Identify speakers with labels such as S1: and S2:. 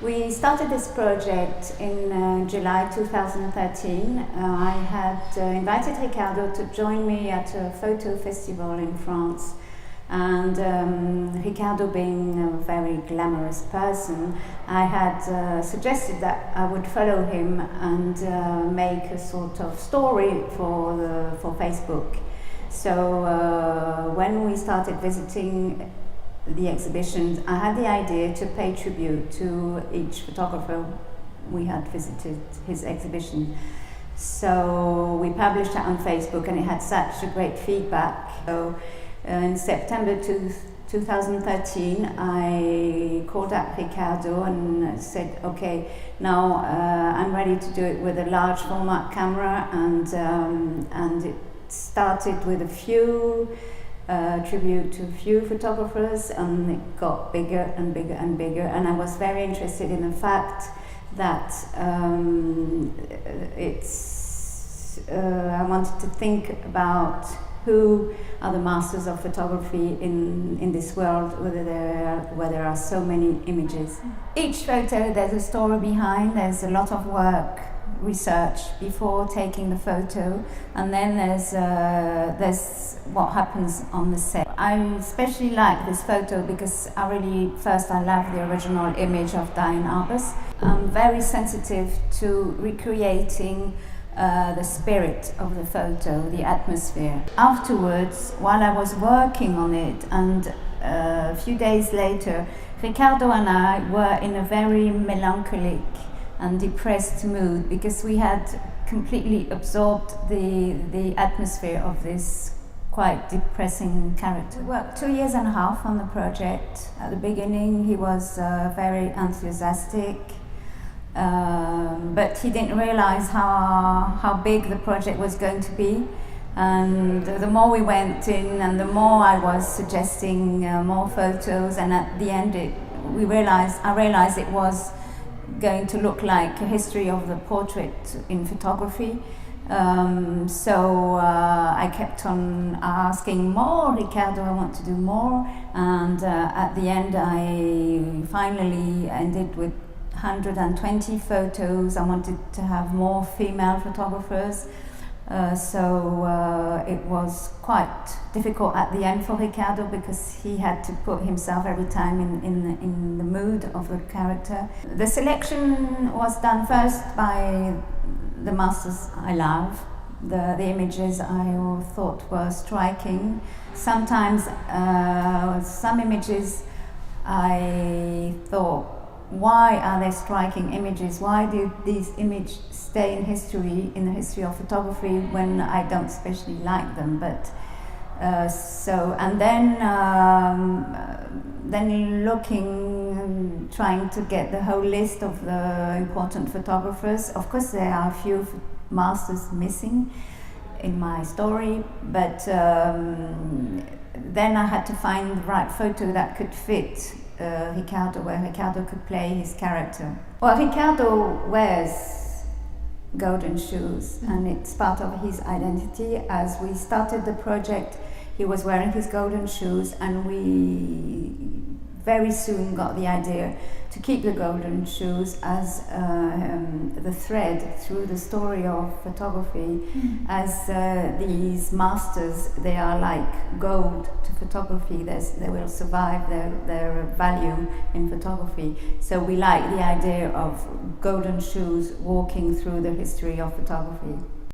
S1: We started this project in July 2013. I had invited Ricardo to join me at a photo festival in France. And Ricardo, being a very glamorous person, I had suggested that I would follow him and make a sort of story for Facebook. So when we started visiting the exhibitions, I had the idea to pay tribute to each photographer we had visited his exhibition. So we published it on Facebook, and it had such a great feedback. So in September 2013, I called up Ricardo and said, okay, now I'm ready to do it with a large format camera, and it started with a few tribute to a few photographers, and it got bigger and bigger and bigger. And I was very interested in the fact that I wanted to think about who are the masters of photography in this world, where there are so many images. Each photo, there's a story behind, there's a lot of work, research before taking the photo, and then there's what happens on the set. I especially like this photo because I love the original image of Diane Arbus. I'm very sensitive to recreating the spirit of the photo, the atmosphere. Afterwards, while I was working on it, and a few days later, Ricardo and I were in a very melancholic and depressed mood because we had completely absorbed the atmosphere of this quite depressing character. We worked 2.5 years on the project. At the beginning, he was very enthusiastic. But he didn't realize how big the project was going to be, and the more we went in and the more I was suggesting more photos, and at the end I realized it was going to look like a history of the portrait in photography. So I kept on asking more, Ricardo, I want to do more, and at the end I finally ended with 120 photos. I wanted to have more female photographers, so it was quite difficult at the end for Ricardo because he had to put himself every time in the mood of the character. The selection was done first by the masters I love, the images I thought were striking. Sometimes some images I thought, why are they striking images? Why do these images stay in the history of photography, when I don't especially like them? But then looking, trying to get the whole list of the important photographers. Of course, there are a few masters missing in my story, but then I had to find the right photo that could fit Ricardo, where Ricardo could play his character. Well, Ricardo wears golden shoes, and it's part of his identity. As we started the project, he was wearing his golden shoes, and we very soon got the idea to keep the golden shoes as the thread through the story of photography. As these masters, they are like gold to photography. They will survive their value in photography. So we like the idea of golden shoes walking through the history of photography.